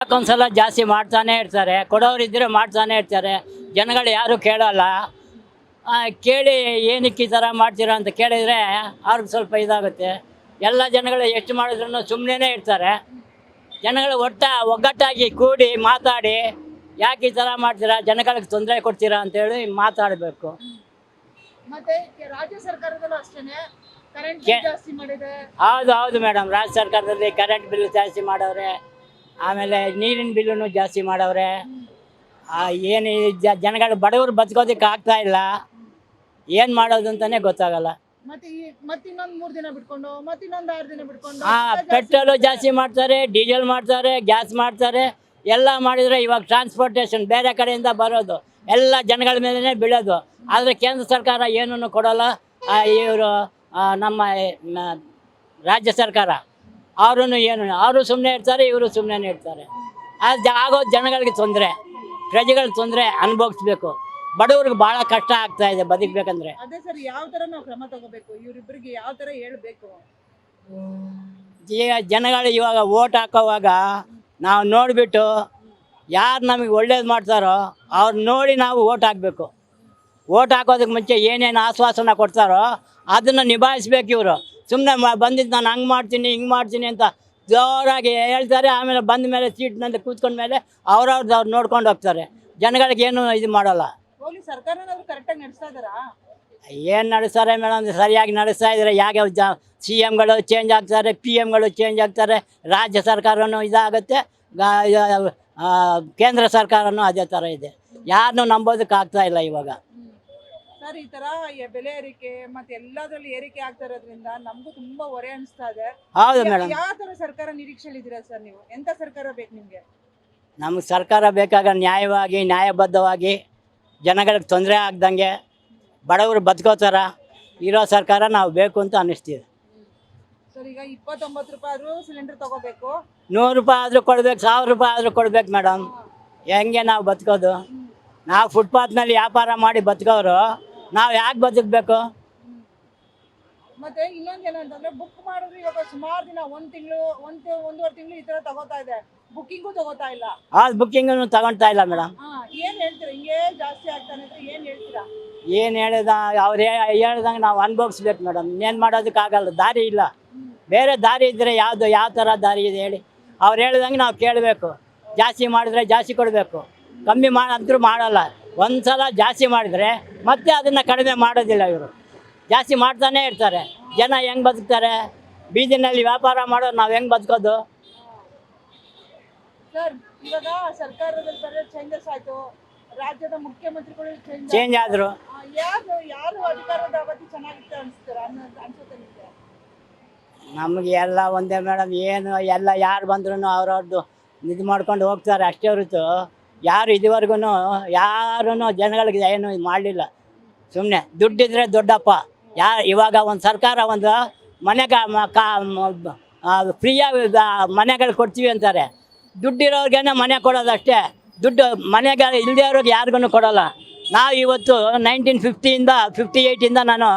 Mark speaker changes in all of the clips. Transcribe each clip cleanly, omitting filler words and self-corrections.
Speaker 1: ಒಂದ್ಸಲ ಜಾಸ್ತಿ ಮಾಡ್ತಾನೆ ಇರ್ತಾರೆ, ಕೊಡೋರು ಇದ್ದರೆ ಮಾಡ್ತಾನೆ ಇರ್ತಾರೆ. ಜನಗಳು ಯಾರು ಕೇಳಲ್ಲ. ಕೇಳಿ ಏನಕ್ಕೆ ಈ ಥರ ಮಾಡ್ತೀರಾ ಅಂತ ಕೇಳಿದರೆ ಅವ್ರಿಗೆ ಸ್ವಲ್ಪ ಇದಾಗುತ್ತೆ. ಎಲ್ಲ ಜನಗಳು ಎಷ್ಟು ಮಾಡಿದ್ರು ಸುಮ್ಮನೆ ಇರ್ತಾರೆ. ಜನಗಳು ಒಗ್ಗಟ್ಟಾಗಿ ಕೂಡಿ ಮಾತಾಡಿ ಯಾಕೆ ಈ ಥರ ಮಾಡ್ತೀರಾ, ಜನಗಳಿಗೆ ತೊಂದರೆ ಕೊಡ್ತೀರಾ ಅಂತೇಳಿ ಮಾತಾಡಬೇಕು.
Speaker 2: ಮತ್ತೆ ರಾಜ್ಯ ಸರ್ಕಾರದಲ್ಲೂ ಅಷ್ಟೇನೆ ಕರೆಂಟ್ ಜಾಸ್ತಿ ಮಾಡಿದೆ.
Speaker 1: ಹೌದು ಮೇಡಮ್, ರಾಜ್ಯ ಸರ್ಕಾರದಲ್ಲಿ ಕರೆಂಟ್ ಬಿಲ್ ಜಾಸ್ತಿ ಮಾಡವ್ರೆ, ಆಮೇಲೆ ನೀರಿನ ಬಿಲ್ಲನ್ನು ಜಾಸ್ತಿ ಮಾಡವ್ರೆ. ಏನು ಜನಗಳು ಬಡವರು ಬದುಕೋದಕ್ಕೆ ಆಗ್ತಾ ಇಲ್ಲ. ಏನು ಮಾಡೋದು ಅಂತಲೇ ಗೊತ್ತಾಗಲ್ಲ.
Speaker 2: ಮತ್ತಿನ್ನೊಂದು 3 ದಿನ ಬಿಟ್ಕೊಂಡು ಮತ್ತಿನ್ನೊಂದು 6 ದಿನ ಬಿಟ್ಕೊಂಡು
Speaker 1: ಪೆಟ್ರೋಲು ಜಾಸ್ತಿ ಮಾಡ್ತಾರೆ, ಡೀಸೆಲ್ ಮಾಡ್ತಾರೆ, ಗ್ಯಾಸ್ ಮಾಡ್ತಾರೆ. ಎಲ್ಲ ಮಾಡಿದರೆ ಇವಾಗ ಟ್ರಾನ್ಸ್ಪೋರ್ಟೇಷನ್ ಬೇರೆ ಕಡೆಯಿಂದ ಬರೋದು ಎಲ್ಲ ಜನಗಳ ಮೇಲೇ ಬೀಳೋದು. ಆದರೆ ಕೇಂದ್ರ ಸರ್ಕಾರ ಏನನ್ನು ಕೊಡೋಲ್ಲ. ಇವರು ನಮ್ಮ ರಾಜ್ಯ ಸರ್ಕಾರ ಅವರು ಸುಮ್ಮನೆ ಇರ್ತಾರೆ, ಇವರು ಸುಮ್ಮನೆ ಇರ್ತಾರೆ. ಅದು ಆಗೋದು ಜನಗಳಿಗೆ ತೊಂದರೆ, ಪ್ರಜೆಗಳಿಗೆ ತೊಂದರೆ ಅನುಭವಿಸ್ಬೇಕು. ಬಡವ್ರಿಗೆ ಭಾಳ ಕಷ್ಟ ಆಗ್ತಾ ಇದೆ ಬದುಕಬೇಕಂದ್ರೆ.
Speaker 2: ಅದೇ ಸರ್, ಯಾವ ಥರ ನಾವು ಕ್ರಮ ತಗೋಬೇಕು, ಇವರಿಬ್ಬರಿಗೆ ಯಾವ ಥರ ಹೇಳಬೇಕು?
Speaker 1: ಜನಗಳು ಇವಾಗ ಓಟ್ ಹಾಕೋವಾಗ ನಾವು ನೋಡಿಬಿಟ್ಟು ಯಾರು ನಮಗೆ ಒಳ್ಳೇದು ಮಾಡ್ತಾರೋ ಅವ್ರು ನೋಡಿ ನಾವು ಓಟ್ ಹಾಕಬೇಕು. ಓಟ್ ಹಾಕೋದಕ್ಕೆ ಮುಂಚೆ ಏನೇನು ಆಶ್ವಾಸನ ಕೊಡ್ತಾರೋ ಅದನ್ನು ನಿಭಾಯಿಸ್ಬೇಕು. ಇವರು ಸುಮ್ಮನೆ ಬಂದಿದ್ದು ನಾನು ಹಂಗೆ ಮಾಡ್ತೀನಿ ಹಿಂಗೆ ಮಾಡ್ತೀನಿ ಅಂತ ಜೋರಾಗಿ ಹೇಳ್ತಾರೆ. ಆಮೇಲೆ ಬಂದ ಮೇಲೆ ಸೀಟ್ನಲ್ಲಿ ಕೂತ್ಕೊಂಡ್ಮೇಲೆ ಅವ್ರು ನೋಡ್ಕೊಂಡು ಹೋಗ್ತಾರೆ. ಜನಗಳಿಗೆ ಏನು ಇದು ಮಾಡೋಲ್ಲ.
Speaker 2: ಸರ್ಕಾರನವರು ಕರೆಕ್ಟಾಗಿ ನಡೆಸ್ತಾ ಇದ್ದಾರಾ?
Speaker 1: ಏನು ನಡೆಸ್ತಾರೆ ಮೇಡಮ್, ಸರಿಯಾಗಿ ನಡೆಸ್ತಾ ಇದ್ದಾರೆ. ಯಾಕೆ ಸಿ ಎಮ್ಗಳು ಚೇಂಜ್ ಆಗ್ತಾರೆ, ಪಿ ಎಮ್ಗಳು ಚೇಂಜ್ ಆಗ್ತಾರೆ, ರಾಜ್ಯ ಸರ್ಕಾರನೂ ಇದಾಗುತ್ತೆ, ಕೇಂದ್ರ ಸರ್ಕಾರನೂ ಅದೇ ಥರ ಇದೆ. ಯಾರನ್ನೂ ನಂಬೋದಕ್ಕೆ ಆಗ್ತಾ ಇಲ್ಲ ಇವಾಗ.
Speaker 2: ಸರ್, ಈ ಥರ ಬೆಲೆ ಏರಿಕೆ ಮತ್ತೆ ಎಲ್ಲದರಲ್ಲಿ ಏರಿಕೆ ಆಗ್ತಾ ಇರೋದ್ರಿಂದ ನಮಗೂ ತುಂಬಾ ಹೊರೆ ಅನಿಸ್ತಾ ಇದೆ.
Speaker 1: ಹೌದು ಮೇಡಮ್.
Speaker 2: ಯಾವ ಥರ ಸರ್ಕಾರ ನಿರೀಕ್ಷೆಲಿದ್ದೀರಾ ಸರ್ ನೀವು? ಎಂಥ ಸರ್ಕಾರ ಬೇಕು ನಿಮಗೆ?
Speaker 1: ನಮಗೆ ಸರ್ಕಾರ ಬೇಕಾಗ ನ್ಯಾಯವಾಗಿ ನ್ಯಾಯಬದ್ಧವಾಗಿ ಜನಗಳಿಗೆ ತೊಂದರೆ ಆಗ್ದಂಗೆ ಬಡವರು ಬದುಕೋ ಥರ ಇರೋ ಸರ್ಕಾರ ನಾವು ಬೇಕು ಅಂತ ಅನ್ನಿಸ್ತೀವಿ.
Speaker 2: ಸರ್, ಈಗ 29 ರೂಪಾಯಿ ಆದರೂ ಸಿಲಿಂಡರ್ ತಗೋಬೇಕು,
Speaker 1: 100 ರೂಪಾಯಿ ಆದರೂ ಕೊಡ್ಬೇಕು, 1000 ರೂಪಾಯಿ ಆದರೂ ಕೊಡ್ಬೇಕು ಮೇಡಮ್. ಹೆಂಗೆ ನಾವು ಬದುಕೋದು? ನಾವು ಫುಟ್ಪಾತ್ನಲ್ಲಿ ವ್ಯಾಪಾರ ಮಾಡಿ ಬದುಕೋರು, ನಾವು ಯಾಕೆ ಬದುಕಬೇಕು?
Speaker 2: ಮತ್ತೆ ಇನ್ನೊಂದು ಏನಂತಂದ್ರೆ ಬುಕ್ ಮಾಡಿದ್ರೆ ಇವಾಗ ಸುಮಾರು ದಿನ 1 ತಿಂಗಳು 1.5 ತಿಂಗಳು ಈ ತರ ತಗೋತಾ ಇದೆ, ಬುಕ್ಕಿಂಗು ತಗೋತಾ ಇಲ್ಲ.
Speaker 1: ಅದು ಬುಕ್ಕಿಂಗನ್ನು ತಗೊಳ್ತಾ ಇಲ್ಲ ಮೇಡಮ್.
Speaker 2: ಏನ್ ಹೇಳ್ತೀರಾ? ಹಿಂಗೆ ಜಾಸ್ತಿ ಆಗ್ತಾನೆ ಅಂದ್ರೆ ಏನ್ ಹೇಳ್ತೀರಾ?
Speaker 1: ಏನು ಹೇಳಿದ ಅವ್ರು ಹೇಳ್ದಂಗೆ ನಾವು ಅನುಭವಿಸ್ಬೇಕು ಮೇಡಮ್. ಇನ್ನೇನು ಮಾಡೋದಕ್ಕಾಗಲ್ಲ, ದಾರಿ ಇಲ್ಲ. ಬೇರೆ ದಾರಿ ಇದ್ದರೆ ಯಾವ ಥರ ದಾರಿ ಇದೆ ಹೇಳಿ? ಅವ್ರು ಹೇಳ್ದಂಗೆ ನಾವು ಕೇಳಬೇಕು. ಜಾಸ್ತಿ ಮಾಡಿದ್ರೆ ಜಾಸ್ತಿ ಕೊಡಬೇಕು, ಕಮ್ಮಿ ಅಂತೂ ಮಾಡಲ್ಲ. ಒಂದು ಸಲ ಜಾಸ್ತಿ ಮಾಡಿದರೆ ಮತ್ತೆ ಅದನ್ನು ಕಡಿಮೆ ಮಾಡೋದಿಲ್ಲ. ಇವರು ಜಾಸ್ತಿ ಮಾಡ್ತಾನೇ ಇರ್ತಾರೆ. ಜನ ಹೆಂಗೆ ಬದುಕ್ತಾರೆ? ಬೀದಿನಲ್ಲಿ ವ್ಯಾಪಾರ ಮಾಡೋದು ನಾವು ಹೆಂಗೆ ಬದುಕೋದು?
Speaker 2: ಸರ್, ಇವಾಗ ಸರ್ಕಾರದಲ್ಲಿ ಬರೋ ಚೇಂಜಸ್ ಆಯಿತು, ರಾಜ್ಯದ ಮುಖ್ಯಮಂತ್ರಿಗಳು
Speaker 1: ಚೇಂಜ್ ಆದರು.
Speaker 2: ಯಾರು ಅಧಿಕಾರದ ಅವಧಿ ಚೆನ್ನಾಗಿತ್ತು ಅನಿಸ್ತಾರೆ ಅನ್ಸುತ್ತೆ ನಿಮಗೆ?
Speaker 1: ನಮಗೆ ಎಲ್ಲ ಒಂದೇ ಮೇಡಮ್. ಏನು ಎಲ್ಲ ಯಾರು ಬಂದ್ರೂ ಅವ್ರವ್ರದ್ದು ಇದು ಮಾಡ್ಕೊಂಡು ಹೋಗ್ತಾರೆ ಅಷ್ಟೇ ಹೊರತು ಯಾರು ಇದುವರೆಗೂ ಯಾರೂ ಜನಗಳಿಗೆ ಏನು ಮಾಡಲಿಲ್ಲ. ಸುಮ್ಮನೆ ದುಡ್ಡಿದ್ರೆ ದೊಡ್ಡಪ್ಪ. ಇವಾಗ ಒಂದು ಸರ್ಕಾರ ಒಂದು ಮನೆಗೆ ಫ್ರೀಯಾಗಿ ಮನೆಗಳು ಕೊಡ್ತೀವಿ ಅಂತಾರೆ. ದುಡ್ಡಿರೋರ್ಗೇನೆ ಮನೆ ಕೊಡೋದಷ್ಟೇ. ದುಡ್ಡು ಮನೆಗೆ ಇಲ್ಲದೇ ಇರೋರಿಗೆ ಯಾರಿಗೂ ಕೊಡೋಲ್ಲ. ನಾವು ಇವತ್ತು 1950ಇಂದ 58ಇಂದ ನಾನು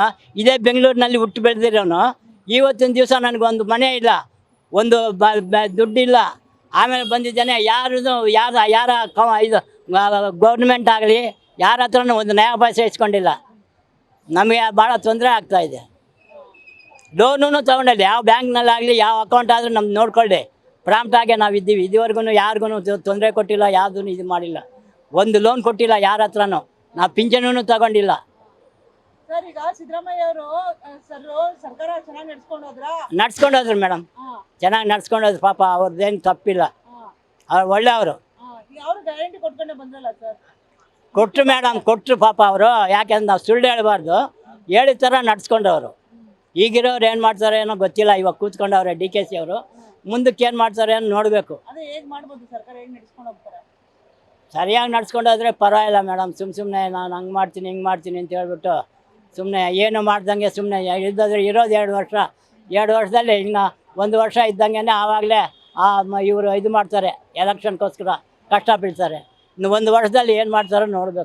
Speaker 1: ಇದೇ ಬೆಂಗಳೂರಿನಲ್ಲಿ ಹುಟ್ಟು ಬೆಳೆದಿರೋನು. ಇವತ್ತಿನ ದಿವಸ ನನಗೊಂದು ಮನೆ ಇಲ್ಲ, ಒಂದು ದುಡ್ಡಿಲ್ಲ. ಆಮೇಲೆ ಬಂದಿದ್ದೇನೆ. ಯಾರ ಇದು ಗೌರ್ಮೆಂಟ್ ಆಗಲಿ ಯಾರ ಹತ್ರನೂ ಒಂದು ನ್ಯಾಯ ಪೈಸೆ ಇಸ್ಕೊಂಡಿಲ್ಲ. ನಮಗೆ ಭಾಳ ತೊಂದರೆ ಆಗ್ತಾಯಿದೆ. ಲೋನೂ ತೊಗೊಂಡಿಲ್ಲ, ಯಾವ ಬ್ಯಾಂಕ್ನಲ್ಲಾಗಲಿ ಯಾವ ಅಕೌಂಟ್ ಆದರೂ ನಮ್ದು ನೋಡ್ಕೊಳ್ಳಿ. ಪ್ರಾಂಪ್ಟಾಗೆ ನಾವು ಇದ್ದೀವಿ. ಇದುವರೆಗೂ ಯಾರಿಗೂ ತೊಂದರೆ ಕೊಟ್ಟಿಲ್ಲ, ಯಾವುದೂ ಇದು ಮಾಡಿಲ್ಲ. ಒಂದು ಲೋನ್ ಕೊಟ್ಟಿಲ್ಲ ಯಾರ ಹತ್ರನೂ. ನಾವು ಪಿಂಚಣಿನೂ ತಗೊಂಡಿಲ್ಲ.
Speaker 2: ಸರ್, ಈಗ ಸಿದ್ದರಾಮಯ್ಯ ಅವರು ಸರ್ಕಾರ ಚೆನ್ನಾಗಿ
Speaker 1: ನಡ್ಸ್ಕೊಂಡೋದ್ರು ಮೇಡಮ್. ಚೆನ್ನಾಗಿ ನಡ್ಸ್ಕೊಂಡೋದ್ರು. ಪಾಪ ಅವ್ರದ್ದೇನು ತಪ್ಪಿಲ್ಲ, ಅವ್ರು ಒಳ್ಳೆಯವರು.
Speaker 2: ಗ್ಯಾರಂಟಿ ಕೊಟ್ಕೊಂಡೆ ಬಂದ್ರಲ್ಲ ಸರ್?
Speaker 1: ಕೊಟ್ಟರು ಮೇಡಮ್, ಕೊಟ್ಟರು ಪಾಪ ಅವರು. ಯಾಕೆಂದ್ರೆ ನಾವು ಸುಳ್ಳು ಹೇಳಬಾರ್ದು, ಹೇಳಿದ ಥರ ನಡ್ಸ್ಕೊಂಡವರು. ಈಗಿರೋರು ಏನು ಮಾಡ್ತಾರೆ ಏನೋ ಗೊತ್ತಿಲ್ಲ. ಇವಾಗ ಕೂತ್ಕೊಂಡವ್ರೆ DKC ಅವರು. ಮುಂದಕ್ಕೆ ಏನು ಮಾಡ್ತಾರೆ ಅನ್ನೋ ನೋಡಬೇಕು. ಸರಿಯಾಗಿ ನಡ್ಸ್ಕೊಂಡೋದ್ರೆ ಪರವಾಗಿಲ್ಲ ಮೇಡಮ್. ಸುಮ್ಮನೆ ನಾನು ಹಂಗೆ ಮಾಡ್ತೀನಿ ಹಿಂಗೆ ಮಾಡ್ತೀನಿ ಅಂತ ಹೇಳ್ಬಿಟ್ಟು ಸುಮ್ಮನೆ ಏನು ಮಾಡ್ದಂಗೆ ಸುಮ್ಮನೆ ಇದ್ದೋದ್ರೆ ಇರೋದು 2 ವರ್ಷ. 2 ವರ್ಷದಲ್ಲಿ ಇನ್ನು 1 ವರ್ಷ ಇದ್ದಂಗೆ ಆವಾಗಲೇ ಇವರು ಇದು ಮಾಡ್ತಾರೆ, ಎಲೆಕ್ಷನ್ಗೋಸ್ಕರ ಕಷ್ಟ ಬೀಳ್ತಾರೆ. ಇನ್ನು 1 ವರ್ಷದಲ್ಲಿ ಏನು ಮಾಡ್ತಾರೋ ನೋಡಬೇಕು.